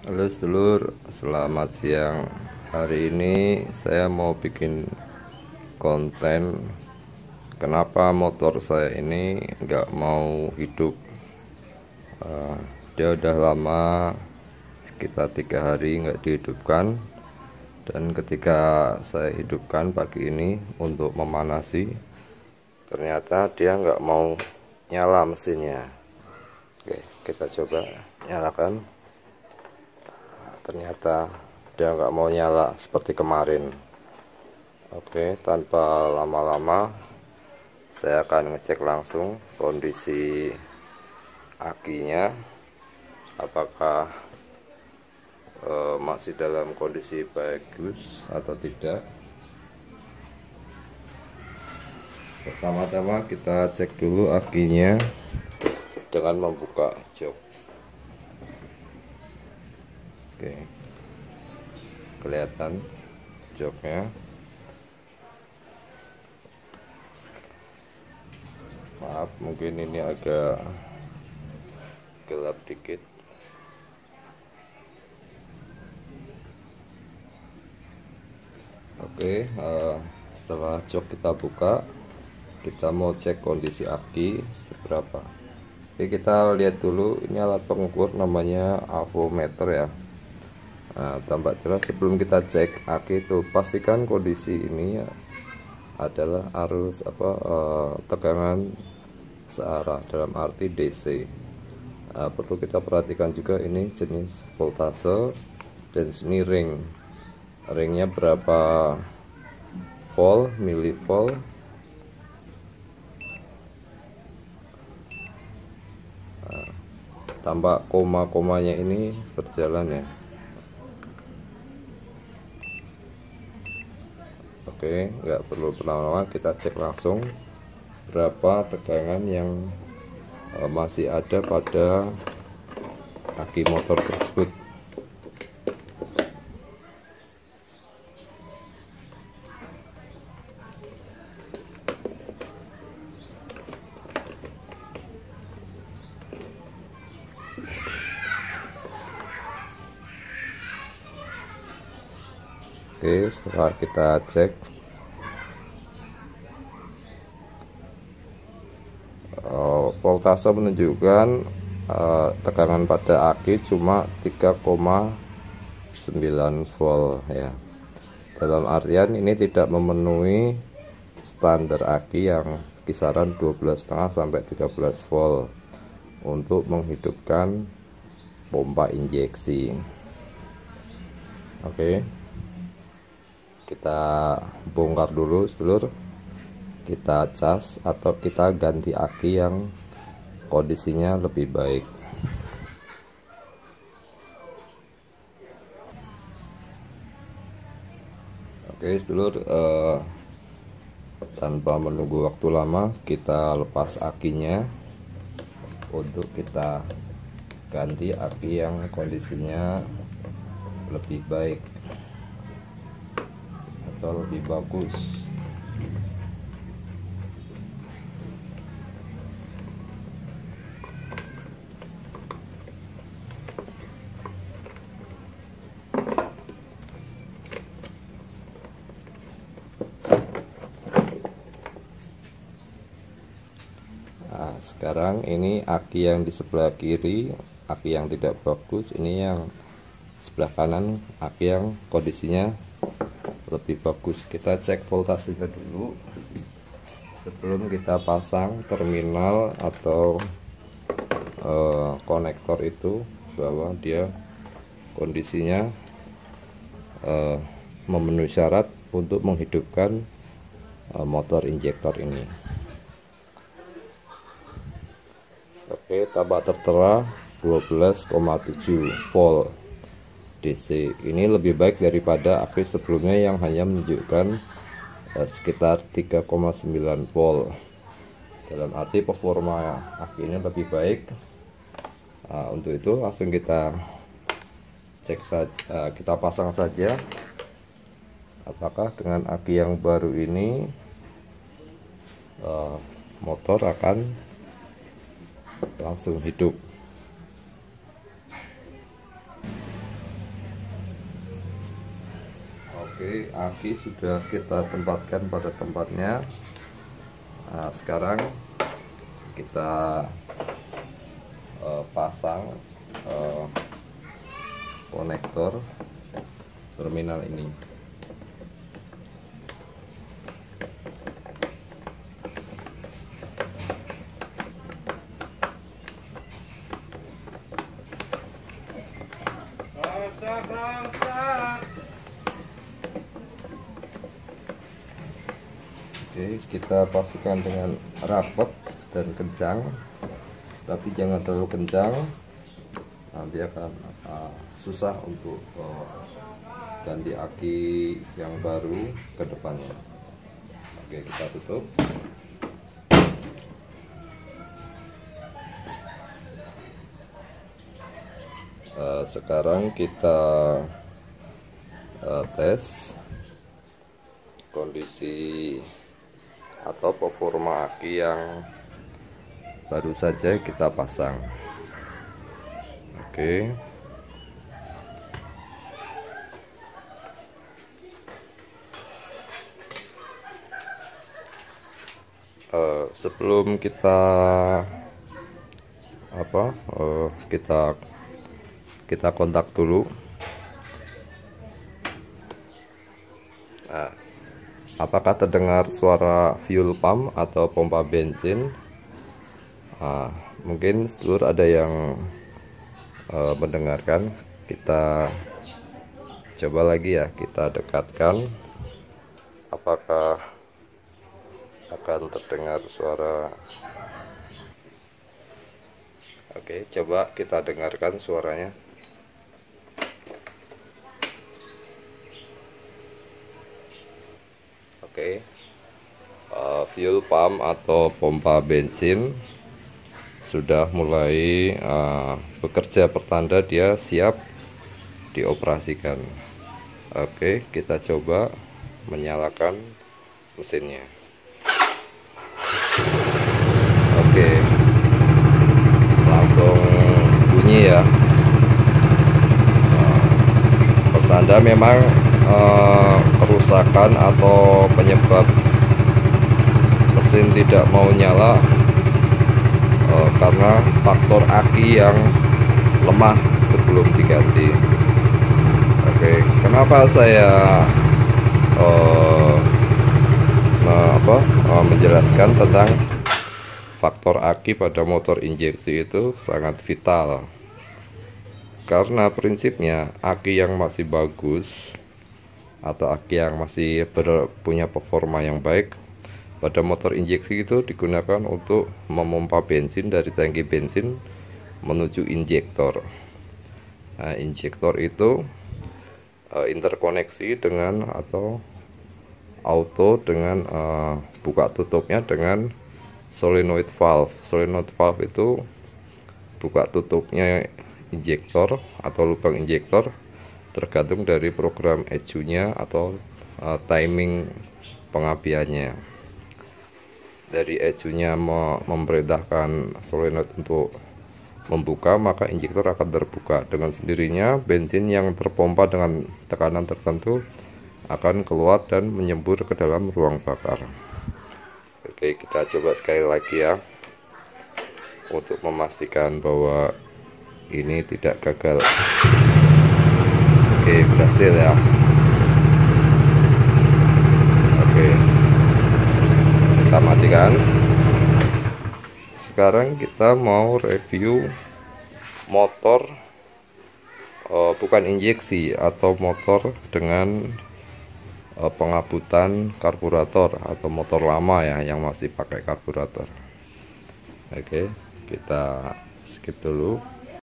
Halo sedulur, selamat siang. Hari ini saya mau bikin konten kenapa motor saya ini nggak mau hidup. Dia udah lama, sekitar 3 hari nggak dihidupkan. Dan ketika saya hidupkan pagi ini untuk memanasi, ternyata dia nggak mau nyala mesinnya. Oke, kita coba nyalakan. Ternyata dia nggak mau nyala seperti kemarin. Oke, tanpa lama-lama saya akan ngecek langsung kondisi akinya, apakah masih dalam kondisi bagus atau tidak. Pertama-tama kita cek dulu akinya dengan membuka jok. Oke, kelihatan joknya. Maaf, mungkin ini agak gelap dikit. Oke, setelah jok kita buka, kita mau cek kondisi aki seberapa. Oke, kita lihat dulu, ini alat pengukur namanya avometer ya. Nah, tampak jelas sebelum kita cek aki itu, pastikan kondisi ini adalah arus tegangan searah, dalam arti DC. Perlu kita perhatikan juga ini jenis voltase dan sini ringnya berapa volt, milivolt. Tampak koma-komanya ini berjalan ya. Oke, nggak perlu berlama-lama, kita cek langsung berapa tegangan yang masih ada pada aki motor tersebut. Oke, setelah kita cek, voltase menunjukkan tegangan pada aki cuma 3,9 volt ya. Dalam artian ini tidak memenuhi standar aki yang kisaran 12,5 sampai 13 volt untuk menghidupkan pompa injeksi. Oke, kita bongkar dulu sedulur, kita cas atau kita ganti aki yang kondisinya lebih baik. Oke sedulur, tanpa menunggu waktu lama kita lepas akinya untuk kita ganti aki yang kondisinya lebih baik atau lebih bagus. Nah, sekarang ini aki yang di sebelah kiri, aki yang tidak bagus. Ini yang sebelah kanan, aki yang kondisinya lebih bagus. Kita cek voltasenya dulu sebelum kita pasang terminal atau konektor itu, bahwa dia kondisinya memenuhi syarat untuk menghidupkan motor injektor ini. Oke, tampak tertera 12,7 volt DC. Ini lebih baik daripada aki sebelumnya yang hanya menunjukkan sekitar 3,9 volt. Dalam arti performa aki ini lebih baik. Untuk itu langsung kita cek saja, kita pasang saja apakah dengan aki yang baru ini motor akan langsung hidup. Oke, aki sudah kita tempatkan pada tempatnya. Nah, sekarang kita pasang konektor terminal ini. Oke, kita pastikan dengan rapat dan kencang, tapi jangan terlalu kencang, nanti akan susah untuk ganti aki yang baru ke depannya. Oke, kita tutup. Sekarang kita tes kondisi atau performa aki yang baru saja kita pasang. Oke. Sebelum kita kita kontak dulu. Nah, apakah terdengar suara fuel pump atau pompa bensin? Mungkin sedulur ada yang mendengarkan. Kita coba lagi ya, kita dekatkan. Apakah akan terdengar suara? Oke, coba kita dengarkan suaranya. Oke, fuel pump atau pompa bensin sudah mulai bekerja, pertanda dia siap dioperasikan. Oke, kita coba menyalakan mesinnya. Oke, langsung bunyi ya. Pertanda memang kerusakan atau penyebab mesin tidak mau nyala karena faktor aki yang lemah sebelum diganti. Oke, kenapa saya menjelaskan tentang faktor aki pada motor injeksi itu sangat vital, karena prinsipnya aki yang masih bagus atau aki yang masih punya performa yang baik pada motor injeksi itu digunakan untuk memompa bensin dari tangki bensin menuju injektor. Nah, injektor itu interkoneksi dengan atau auto dengan buka tutupnya dengan solenoid valve. Solenoid valve itu buka tutupnya injektor atau lubang injektor tergantung dari program ECU-nya atau timing pengapiannya. Dari ECU-nya memerintahkan solenoid untuk membuka, maka injektor akan terbuka. Dengan sendirinya bensin yang terpompa dengan tekanan tertentu akan keluar dan menyembur ke dalam ruang bakar. Oke, kita coba sekali lagi ya, untuk memastikan bahwa ini tidak gagal. Oke, berhasil ya. Oke, kita matikan. Sekarang kita mau review motor bukan injeksi, atau motor dengan pengabutan karburator atau motor lama ya yang masih pakai karburator. Oke, kita skip dulu.